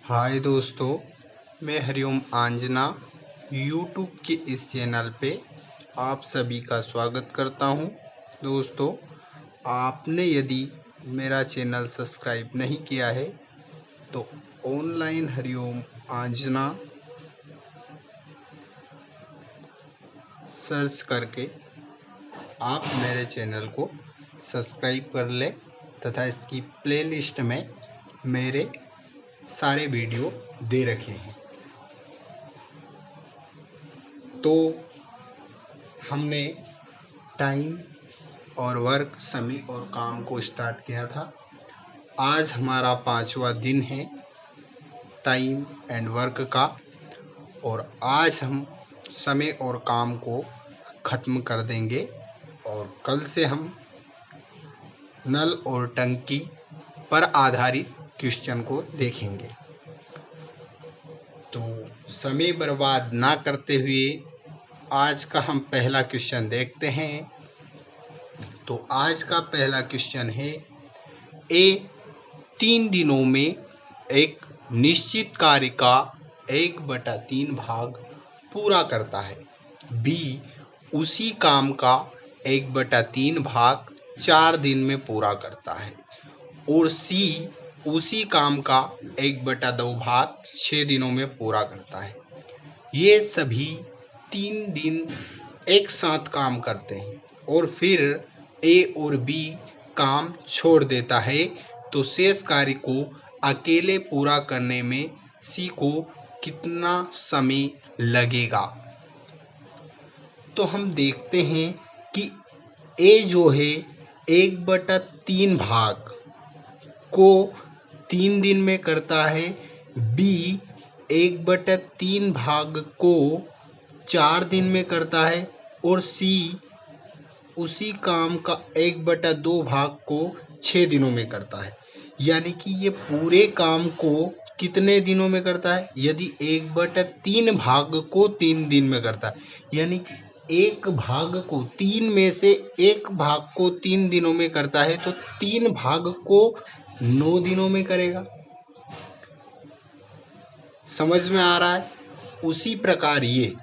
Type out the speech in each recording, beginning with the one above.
हाय दोस्तों, मैं हरिओम आंजना यूट्यूब के इस चैनल पे आप सभी का स्वागत करता हूं। दोस्तों, आपने यदि मेरा चैनल सब्सक्राइब नहीं किया है तो ऑनलाइन हरिओम आंजना सर्च करके आप मेरे चैनल को सब्सक्राइब कर लें तथा इसकी प्लेलिस्ट में मेरे सारे वीडियो दे रखे हैं। तो हमने टाइम और वर्क, समय और काम को स्टार्ट किया था। आज हमारा 5वां दिन है टाइम एंड वर्क का, और आज हम समय और काम को ख़त्म कर देंगे और कल से हम नल और टंकी पर आधारित क्वेश्चन को देखेंगे। तो समय बर्बाद ना करते हुए आज का हम पहला क्वेश्चन देखते हैं। तो आज का पहला क्वेश्चन है, ए 3 दिनों में एक निश्चित कार्य का 1/3 भाग पूरा करता है। बी उसी काम का 1/3 भाग 4 दिन में पूरा करता है। और सी उसी काम का 1/2 भाग 6 दिनों में पूरा करता है। ये सभी 3 दिन एक साथ काम करते हैं और फिर ए और बी काम छोड़ देता है, तो शेष कार्य को अकेले पूरा करने में सी को कितना समय लगेगा। तो हम देखते हैं कि ए जो है 1/3 भाग को 3 दिन में करता है, बी 1/3 भाग को 4 दिन में करता है और सी उसी काम का 1/2 भाग को 6 दिनों में करता है। यानी कि ये पूरे काम को कितने दिनों में करता है? यदि 1/3 भाग को 3 दिन में करता है, यानी कि एक भाग को 3 में से एक भाग को 3 दिनों में करता है, तो 3 भाग को 9 दिनों में करेगा। समझ में आ रहा है? उसी प्रकार ये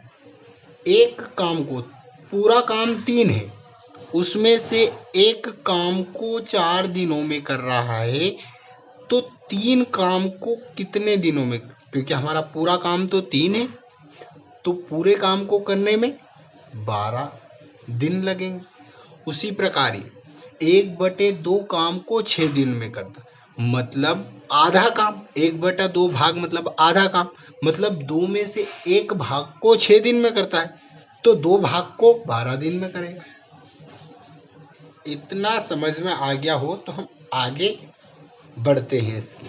एक काम को, पूरा काम 3 है, उसमें से एक काम को 4 दिनों में कर रहा है, तो 3 काम को कितने दिनों में? क्योंकि हमारा पूरा काम तो 3 है, तो पूरे काम को करने में 12 दिन लगेंगे। उसी प्रकार 1/2 काम को 6 दिन में करता, मतलब आधा काम। 1/2 भाग मतलब आधा काम, मतलब 2 में से एक भाग को 6 दिन में करता है, तो 2 भाग को 12 दिन में करेगा। इतना समझ में आ गया हो तो हम आगे बढ़ते हैं इसके।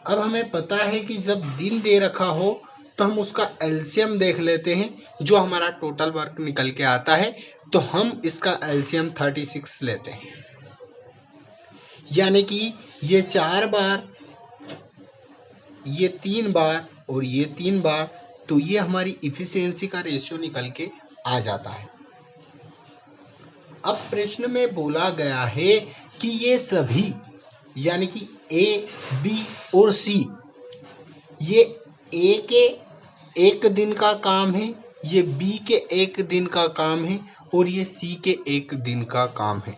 अब हमें पता है कि जब दिन दे रखा हो तो हम उसका एलसीएम देख लेते हैं, जो हमारा टोटल वर्क निकल के आता है। तो हम इसका एलसीएम 36 लेते हैं, यानी कि ये 4 बार, ये 3 बार और ये 3 बार, तो ये हमारी इफिशियंसी का रेशियो निकल के आ जाता है। अब प्रश्न में बोला गया है कि ये सभी, यानी कि ए, बी और सी, ये ए के 1 दिन का काम है, ये बी के 1 दिन का काम है और ये सी के 1 दिन का काम है।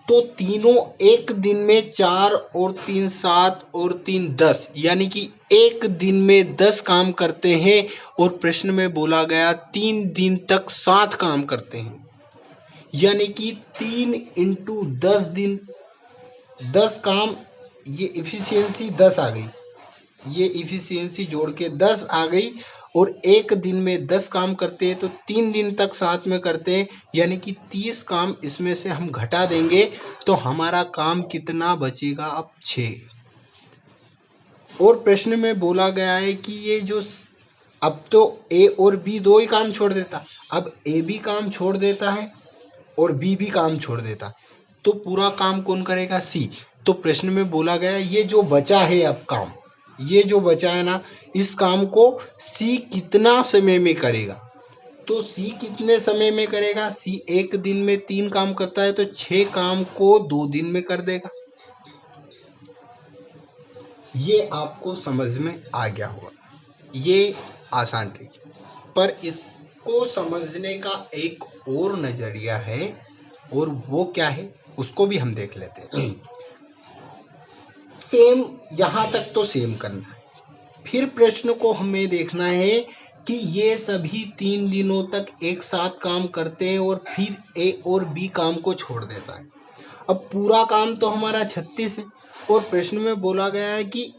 तो तीनों एक दिन में 4 और 3 7 और 3 10, यानी कि एक दिन में 10 काम करते हैं। और प्रश्न में बोला गया 3 दिन तक 7 काम करते हैं, यानी कि 3 × 10 दिन 10 काम। ये इफिशियंसी 10 आ गई, ये इफिशियंसी जोड़ के 10 आ गई। और एक दिन में 10 काम करते हैं, तो 3 दिन तक साथ में करते हैं, यानी कि 30 काम इसमें से हम घटा देंगे, तो हमारा काम कितना बचेगा? अब 6। और प्रश्न में बोला गया है कि ये जो, अब तो ए और बी 2 ही काम छोड़ देता, अब ए भी काम छोड़ देता है और बी भी काम छोड़ देता, तो पूरा काम कौन करेगा? सी। तो प्रश्न में बोला गया ये जो बचा है, अब काम ये जो बचा है ना, इस काम को सी कितना समय में करेगा? तो सी कितने समय में करेगा? सी एक दिन में 3 काम करता है, तो 6 काम को 2 दिन में कर देगा। ये आपको समझ में आ गया होगा, ये आसान ट्रिक। पर इसको समझने का एक और नजरिया है, और वो क्या है उसको भी हम देख लेते हैं। सेम यहाँ तक तो सेम करना है, फिर प्रश्न को हमें देखना है कि ये सभी 3 दिनों तक एक साथ काम करते हैं और फिर ए और बी काम को छोड़ देता है। अब पूरा काम तो हमारा 36 है, और प्रश्न में बोला गया है कि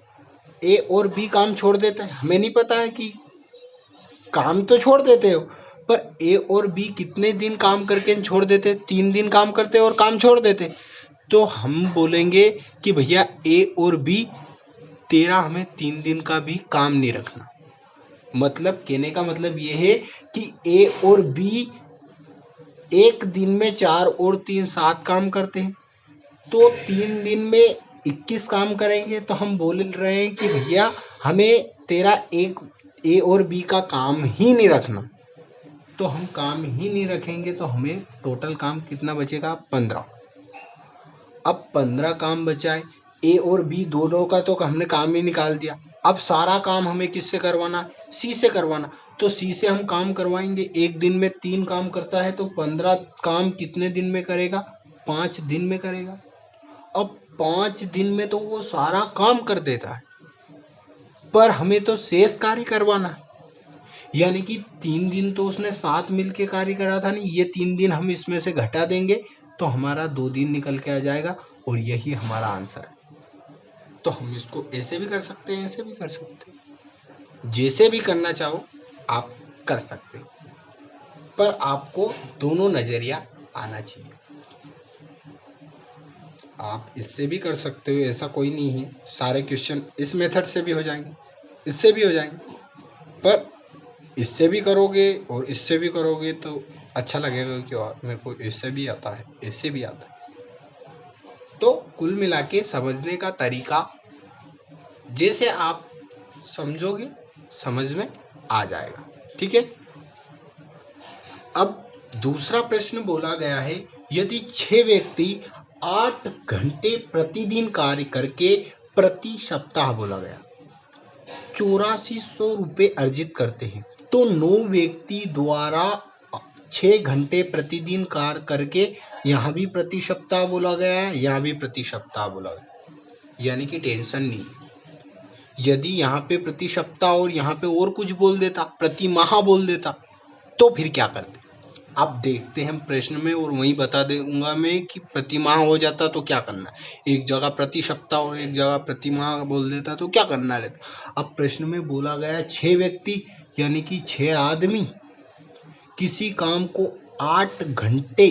ए और बी काम छोड़ देता है। हमें नहीं पता है कि काम तो छोड़ देते हो, पर ए और बी कितने दिन काम करके छोड़ देते? 3 दिन काम करते और काम छोड़ देते। तो हम बोलेंगे कि भैया ए और बी तेरा हमें 3 दिन का भी काम नहीं रखना। मतलब कहने का मतलब ये है कि ए और बी एक दिन में 4 और 3 7 काम करते हैं, तो 3 दिन में 21 काम करेंगे। तो हम बोल रहे हैं कि भैया हमें तेरा एक ए और बी का काम ही नहीं रखना। तो हम काम ही नहीं रखेंगे तो हमें टोटल काम कितना बचेगा? 15। अब 15 काम बचा है, ए और बी दोनों का तो हमने काम ही निकाल दिया। अब सारा काम हमें किससे करवाना? सी से करवाना। तो सी से हम काम करवाएंगे। एक दिन में 3 काम करता है, तो 15 काम कितने दिन में करेगा? 5 दिन में करेगा। अब 5 दिन में तो वो सारा काम कर देता है, पर हमें तो शेष कार्य करवाना है। यानी कि 3 दिन तो उसने साथ मिलके कार्य करा था नहीं, ये 3 दिन हम इसमें से घटा देंगे तो हमारा 2 दिन निकल के आ जाएगा, और यही हमारा आंसर है। तो हम इसको ऐसे भी कर सकते हैं, ऐसे भी कर सकते हैं, जैसे भी करना चाहो आप कर सकते हैं, पर आपको दोनों नजरिया आना चाहिए। आप इससे भी कर सकते हो, ऐसा कोई नहीं है। सारे क्वेश्चन इस मेथड से भी हो जाएंगे, इससे भी हो जाएंगे, पर इससे भी करोगे और इससे भी करोगे तो अच्छा लगेगा कि और मेरे को इससे भी आता है, इससे भी आता है। तो कुल मिला के समझने का तरीका जैसे आप समझोगे समझ में आ जाएगा। ठीक है। अब दूसरा प्रश्न बोला गया है, यदि 6 व्यक्ति 8 घंटे प्रतिदिन कार्य करके प्रति सप्ताह बोला गया 8400 रुपये अर्जित करते हैं, तो 9 व्यक्ति द्वारा 6 घंटे प्रतिदिन कार्य करके, यहाँ भी प्रति सप्ताह बोला गया है, यहाँ भी प्रति सप्ताह बोला गया, यानी कि टेंशन नहीं। यदि यहाँ पे प्रति सप्ताह और यहाँ पे और कुछ बोल देता, प्रति माह बोल देता, तो फिर क्या करते? आप देखते हैं प्रश्न में, और वहीं बता दूंगा मैं कि प्रति माह हो जाता तो क्या करना। एक जगह प्रति सप्ताह और एक जगह प्रति माह बोल देता तो क्या करना रहता। अब प्रश्न में बोला गया 6 व्यक्ति यानी कि 6 आदमी किसी काम को 8 घंटे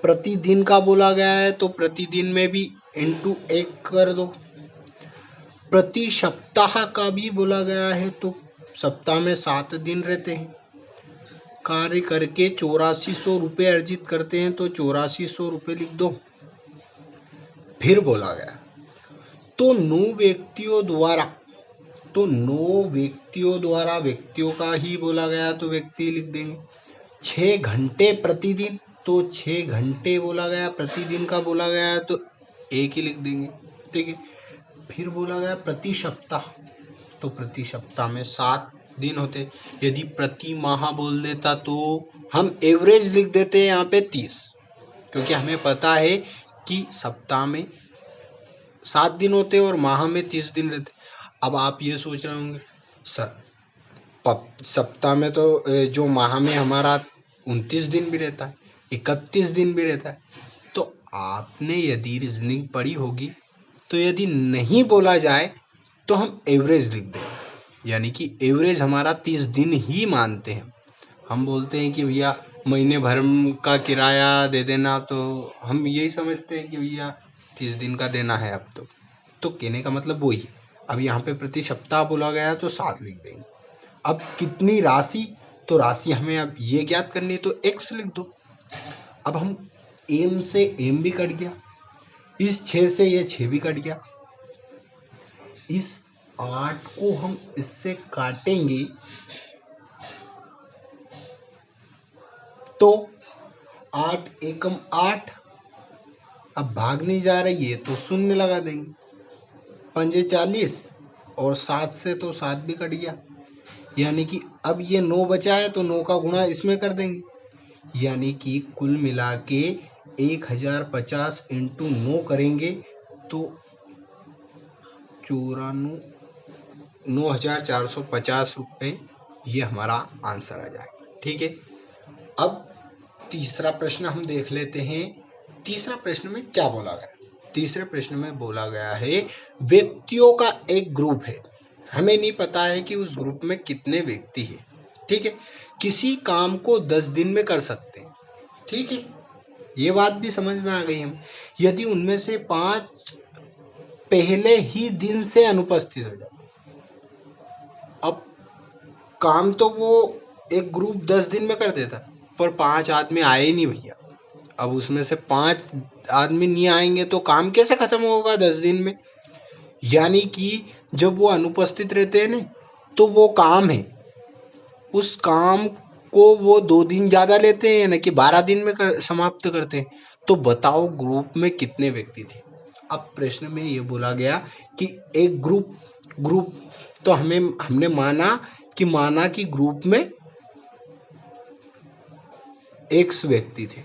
प्रतिदिन का बोला गया है, तो प्रतिदिन में भी इंटू 1 कर दो। प्रति सप्ताह का भी बोला गया है, तो सप्ताह में 7 दिन रहते हैं, कार्य करके 8400 रुपये अर्जित करते हैं, तो 8400 रुपये लिख दो। फिर बोला गया तो 9 व्यक्तियों द्वारा, तो 9 व्यक्तियों द्वारा, व्यक्तियों का ही बोला गया तो व्यक्ति लिख देंगे। 6 घंटे प्रतिदिन, तो 6 घंटे बोला गया, प्रतिदिन का बोला गया तो एक ही लिख देंगे। ठीक है। फिर बोला गया प्रति सप्ताह, तो प्रति सप्ताह में 7 दिन होते। यदि प्रति माह बोल देता तो हम एवरेज लिख देते हैं यहाँ पे 30, क्योंकि हमें पता है कि सप्ताह में 7 दिन होते और माह में 30 दिन रहते। अब आप ये सोच रहे होंगे सर सप्ताह में तो जो माह में हमारा 29 दिन भी रहता है, 31 दिन भी रहता है। तो आपने यदि रीजनिंग पढ़ी होगी तो यदि नहीं बोला जाए तो हम एवरेज लिख दें, यानी कि एवरेज हमारा 30 दिन ही मानते हैं। हम बोलते हैं कि भैया महीने भर का किराया दे देना, तो हम यही समझते हैं कि भैया 30 दिन का देना है अब तो कहने का मतलब वही। अब यहाँ पे प्रति सप्ताह बोला गया तो 7 लिख देंगे। अब कितनी राशि, तो राशि हमें अब ये ज्ञात करनी है तो x लिख दो। अब हम m से m भी कट गया, इस 6 से ये 6 भी कट गया, इस 8 को हम इससे काटेंगे तो 8 एकम 8, अब भाग नहीं जा रही है तो शून्य लगा देंगे। पंजे 40 और 7 से तो 7 भी कट गया, यानी कि अब ये 9 बचा है तो 9 का गुणा इसमें कर देंगे, यानी कि कुल मिला के 1050 इंटू 9 करेंगे तो 94,450 रुपये ये हमारा आंसर आ जाएगा। ठीक है, अब तीसरा प्रश्न हम देख लेते हैं। तीसरा प्रश्न में क्या बोला गया? तीसरे प्रश्न में बोला गया है व्यक्तियों का एक ग्रुप है, हमें नहीं पता है कि उस ग्रुप में कितने व्यक्ति हैं। ठीक है, किसी काम को 10 दिन में कर सकते हैं। ठीक है, ये बात भी समझ में आ गई हम। यदि उनमें से 5 पहले ही दिन से अनुपस्थित हो जाए, अब काम तो वो एक ग्रुप 10 दिन में कर देता, पर 5 आदमी आए ही नहीं भैया। अब उसमें से 5 आदमी नहीं आएंगे तो काम कैसे खत्म होगा 10 दिन में? यानी कि जब वो अनुपस्थित रहते हैं ना, तो वो काम है, उस काम को वो 2 दिन ज्यादा लेते हैं ना कि 12 दिन में समाप्त करते हैं। तो बताओ ग्रुप में कितने व्यक्ति थे? अब प्रश्न में ये बोला गया कि एक ग्रुप तो हमने माना कि ग्रुप में x व्यक्ति थे,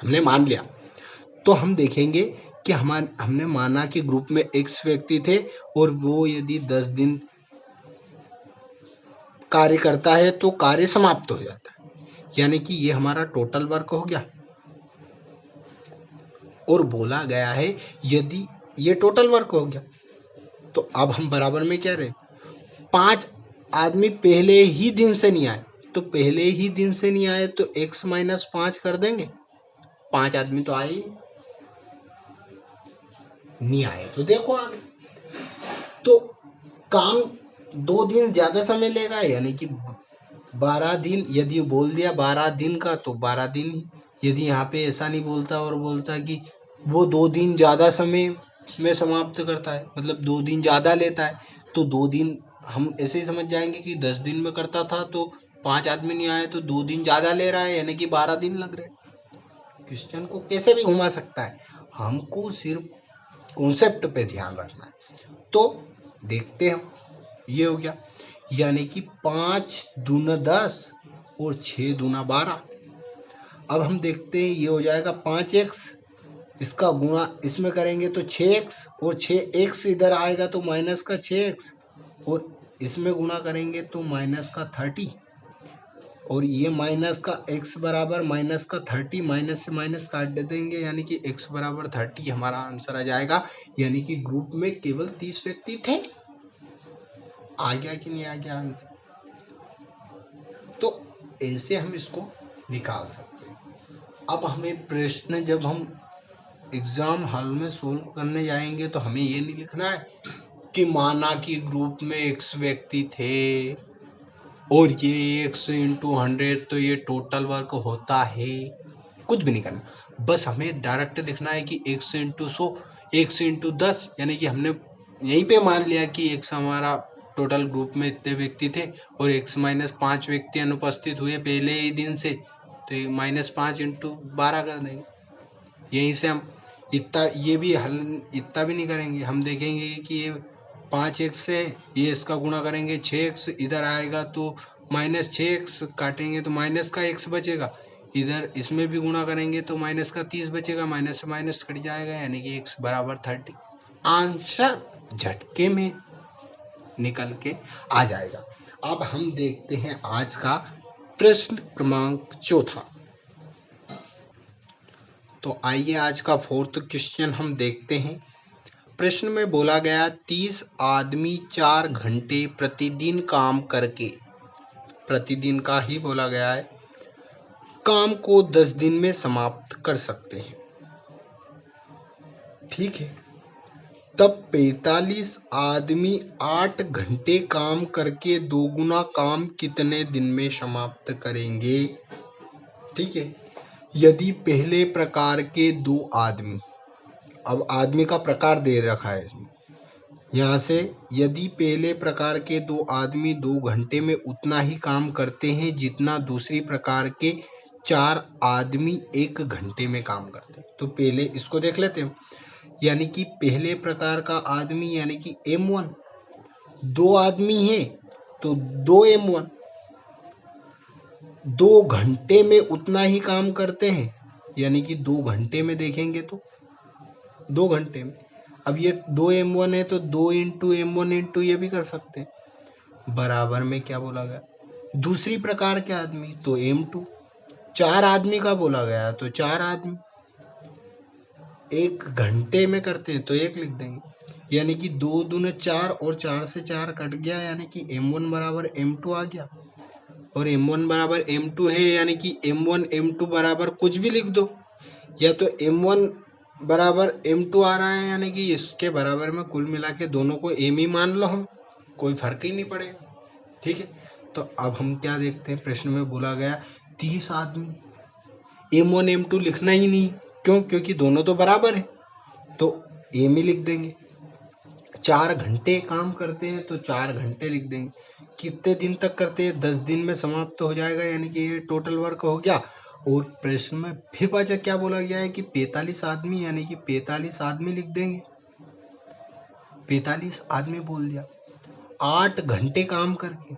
हमने मान लिया। तो हम देखेंगे कि हमने माना कि ग्रुप में x व्यक्ति थे और वो यदि 10 दिन कार्य करता है तो कार्य समाप्त हो जाता है, यानी कि ये हमारा टोटल वर्क हो गया। और बोला गया है यदि ये टोटल वर्क हो गया तो अब हम बराबर में क्या रहे, 5 आदमी पहले ही दिन से नहीं आए, तो पहले ही दिन से नहीं आए तो x माइनस 5 कर देंगे। 5 आदमी तो आए नहीं आए तो देखो आगे, तो काम 2 दिन ज्यादा समय लेगा, यानी कि 12 दिन। यदि बोल दिया 12 दिन का तो 12 दिन ही, यदि यहाँ पे ऐसा नहीं बोलता और बोलता कि वो 2 दिन ज्यादा समय में समाप्त करता है, मतलब 2 दिन ज्यादा लेता है, तो 2 दिन हम ऐसे ही समझ जाएंगे कि 10 दिन में करता था तो 5 आदमी नहीं आए तो 2 दिन ज्यादा ले रहा है, यानी कि 12 दिन लग रहे। क्वेश्चन को कैसे भी घुमा सकता है, हमको सिर्फ कॉन्सेप्ट पे ध्यान रखना है। तो देखते हैं, ये हो गया, यानी कि 5 दूना 10 और 6 दूना 12। अब हम देखते हैं, ये हो जाएगा 5x, इसका गुणा इसमें करेंगे तो 6x, और 6x इधर आएगा तो माइनस का 6x, और इसमें गुणा करेंगे तो माइनस का 30, और ये माइनस का x बराबर माइनस का 30, माइनस से माइनस काट दे देंगे, यानी कि x बराबर 30 हमारा आंसर आ जाएगा। यानी कि ग्रुप में केवल 30 व्यक्ति थे। आ गया कि नहीं आ गया आंसर? तो ऐसे हम इसको निकाल सकते हैं। अब हमें प्रश्न जब हम एग्जाम हॉल में सोल्व करने जाएंगे तो हमें ये नहीं लिखना है कि माना कि ग्रुप में x व्यक्ति थे और ये x इंटू 100 तो ये टोटल वर्क होता है, कुछ भी नहीं करना। बस हमें डायरेक्ट लिखना है कि x इंटू 100, x इंटू 10, यानी कि हमने यहीं पे मान लिया कि x हमारा टोटल ग्रुप में इतने व्यक्ति थे और x माइनस 5 व्यक्ति अनुपस्थित हुए पहले ही दिन से, तो माइनस 5 इंटू 12 कर देंगे। यहीं से हम इतना ये भी हल इतना भी नहीं करेंगे, हम देखेंगे कि ये 5x से ये इसका गुणा करेंगे 6x, इधर आएगा तो माइनस 6x, काटेंगे तो माइनस का x बचेगा, इधर इसमें भी गुणा करेंगे तो माइनस का 30 बचेगा, माइनस से माइनस कट जाएगा, यानी कि x बराबर 30। आंसर झटके में निकल के आ जाएगा। अब हम देखते हैं आज का प्रश्न क्रमांक 4। तो आइए आज का 4th क्वेश्चन हम देखते हैं। प्रश्न में बोला गया 30 आदमी 4 घंटे प्रतिदिन काम करके, प्रतिदिन का ही बोला गया है, काम को 10 दिन में समाप्त कर सकते हैं। ठीक है, तब 45 आदमी 8 घंटे काम करके दोगुना काम कितने दिन में समाप्त करेंगे? ठीक है, यदि पहले प्रकार के 2 आदमी, अब आदमी का प्रकार दे रखा है इसमें, यहाँ से यदि पहले प्रकार के 2 आदमी 2 घंटे में उतना ही काम करते हैं जितना दूसरी प्रकार के 4 आदमी 1 घंटे में काम करते हैं, तो पहले इसको देख लेते हैं। यानी कि पहले प्रकार का आदमी यानी कि M1, 2 आदमी हैं तो 2 M1, 2 घंटे में उतना ही काम करते हैं यानी कि 2 घंटे में देखेंगे तो 2 घंटे में। अब ये 2 M1 है तो 2 इंटू M1 इंटू ये भी कर सकते हैं। बराबर में क्या बोला गया, दूसरी प्रकार के आदमी तो M2, 4 आदमी का बोला गया तो 4 आदमी 1 घंटे में करते हैं तो 1 लिख देंगे। यानी कि 2 दूने 4 और 4 से 4 कट गया यानी कि M1 बराबर M2 आ गया। और M1 बराबर M2 है यानी कि M1 M2 बराबर कुछ भी लिख दो, या तो M1 बराबर M2 आ रहा है यानी कि इसके बराबर में कुल मिला के दोनों को M ही मान लो, हम कोई फर्क ही नहीं पड़ेगा। ठीक है, तो अब हम क्या देखते हैं, प्रश्न में बोला गया 30 आदमी, M1 M2 लिखना ही नहीं, क्यों, क्योंकि दोनों तो बराबर है तो M ही लिख देंगे। 4 घंटे काम करते हैं तो 4 घंटे लिख देंगे। कितने दिन तक करते हैं, 10 दिन में समाप्त हो जाएगा यानी कि ये टोटल वर्क हो गया। और प्रश्न में फिर पाचा क्या बोला गया है कि 45 आदमी यानी कि 45 आदमी लिख देंगे। 45 आदमी बोल दिया। 8 घंटे काम करके,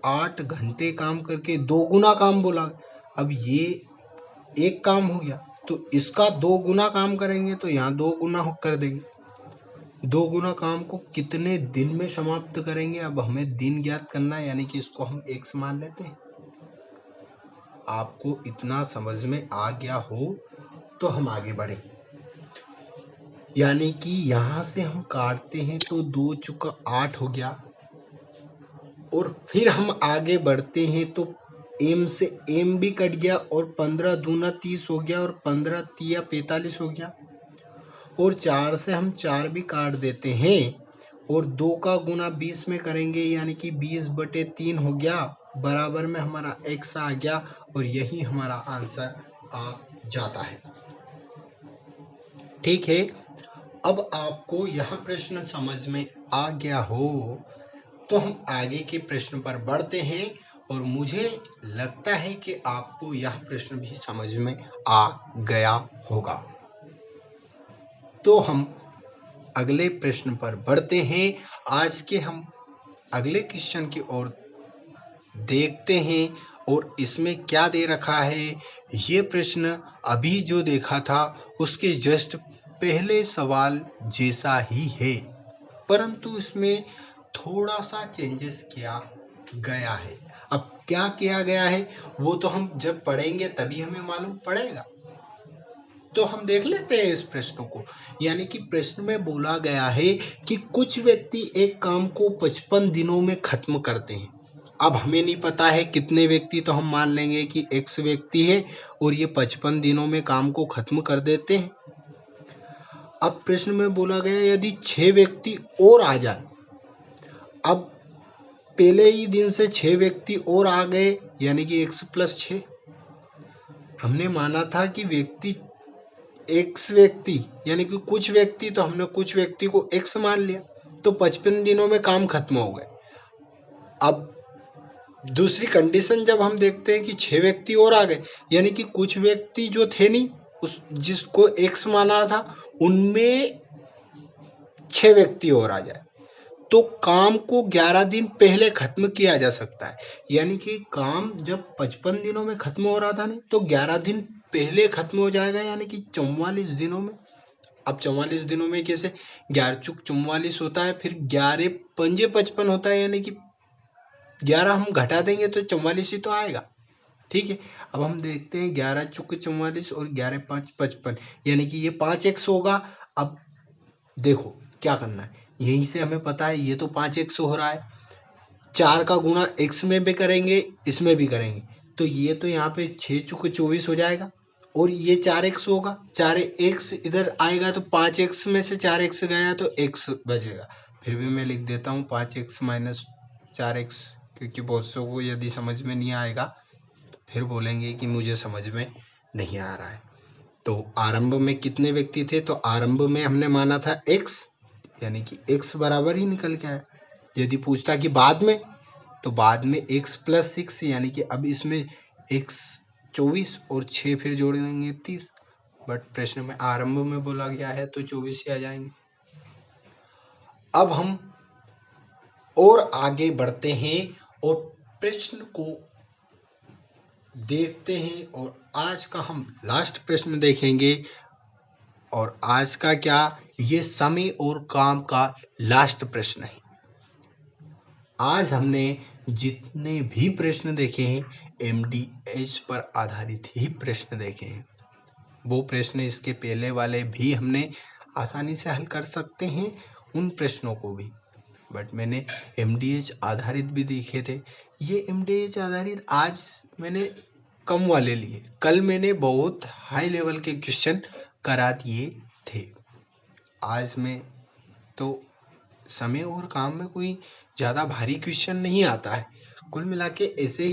8 घंटे काम करके 2 गुना काम बोला। अब ये एक काम हो गया तो इसका 2 गुना काम करेंगे तो यहाँ 2 गुना कर देंगे। 2 गुना काम को कितने दिन में समाप्त करेंगे, अब हमें दिन ज्ञात करना है यानी कि इसको हम x मान लेते हैं। आपको इतना समझ में आ गया हो तो हम आगे बढ़े। यानी कि यहां से हम काटते हैं तो 2 चुका 8 हो गया, और फिर हम आगे बढ़ते हैं तो m से m भी कट गया और 15 दूना 30 हो गया और 15 तिया 45 हो गया, और 4 से हम 4 भी काट देते हैं और 2 का गुना 20 में करेंगे यानी कि 20/3 हो गया। बराबर में हमारा x आ गया और यही हमारा आंसर आ जाता है। ठीक है, अब आपको यह प्रश्न समझ में आ गया हो तो हम आगे के प्रश्न पर बढ़ते हैं, और मुझे लगता है कि आपको यह प्रश्न भी समझ में आ गया होगा। तो हम अगले प्रश्न पर बढ़ते हैं। आज के हम अगले क्वेश्चन की ओर देखते हैं, और इसमें क्या दे रखा है। ये प्रश्न अभी जो देखा था उसके जस्ट पहले सवाल जैसा ही है, परंतु इसमें थोड़ा सा चेंजेस किया गया है। अब क्या किया गया है वो तो हम जब पढ़ेंगे तभी हमें मालूम पड़ेगा। तो हम देख लेते हैं इस प्रश्न को। यानी कि प्रश्न में बोला गया है कि कुछ व्यक्ति एक काम को 55 दिनों में खत्म करते हैं। अब हमें नहीं पता है कितने व्यक्ति, तो हम मान लेंगे कि x व्यक्ति है और ये 55 दिनों में काम को खत्म कर देते हैं। अब प्रश्न में बोला गया यदि 6 व्यक्ति और आ जाए, अब पहले ही दिन से 6 व्यक्ति और आ गए यानी कि x + 6। हमने माना था कि व्यक्ति x व्यक्ति यानी कि कुछ व्यक्ति, तो हमने कुछ व्यक्ति को x मान लिया, तो 55 दिनों में काम खत्म हो गए। अब दूसरी कंडीशन जब हम देखते हैं कि 6 व्यक्ति और आ गए यानी कि कुछ व्यक्ति जो थे नहीं, उस जिसको x माना था उनमें 6 व्यक्ति और आ जाए तो काम को 11 दिन पहले खत्म किया जा सकता है। यानी कि काम जब 55 दिनों में खत्म हो रहा था नहीं, तो 11 दिन पहले खत्म हो जाएगा यानी कि 44 दिनों में। अब 44 दिनों में कैसे, 11 चुक 44 होता है, फिर 11 पंजे 55 होता है, यानी कि 11 हम घटा देंगे तो 44 ही तो आएगा। ठीक है, अब हम देखते हैं 11 चुक 44 और 11 5 55 यानी कि ये 5x होगा। अब देखो क्या करना है, यहीं से हमें पता है ये तो 5x हो रहा है, 4 का गुणा x में भी करेंगे इसमें भी करेंगे, तो ये तो यहाँ पे 6 चुके 24 हो जाएगा और ये 4x होगा, 4x इधर आएगा तो 5x में से 4x गया तो x बचेगा। फिर भी मैं लिख देता हूँ 5x - 4x, क्योंकि बहुत से को यदि समझ में नहीं आएगा तो फिर बोलेंगे कि मुझे समझ में नहीं आ रहा है। तो आरंभ में कितने व्यक्ति थे, तो आरंभ में हमने माना था x, यानी कि x बराबर ही निकल के आया। यदि पूछता कि बाद में, तो बाद में x + 6 यानी कि अब इसमें x 24 और 6 फिर जोड़ देंगे 30, बट प्रश्न में आरंभ में बोला गया है तो 24 ही आ जाएंगे। अब हम और आगे बढ़ते हैं और प्रश्न को देखते हैं और आज का हम लास्ट प्रश्न देखेंगे। और आज का क्या, ये समय और काम का लास्ट प्रश्न है। आज हमने जितने भी प्रश्न देखे हैं एमडीएस पर आधारित ही प्रश्न देखे हैं। वो प्रश्न इसके पहले वाले भी हमने आसानी से हल कर सकते हैं, उन प्रश्नों को भी, बट मैंने एमडीएच आधारित भी देखे थे। ये एमडीएच आधारित आज मैंने कम वाले लिए, कल मैंने बहुत हाई लेवल के क्वेश्चन करा दिए थे। आज में तो समय और काम में कोई ज़्यादा भारी क्वेश्चन नहीं आता है। कुल मिला के ऐसे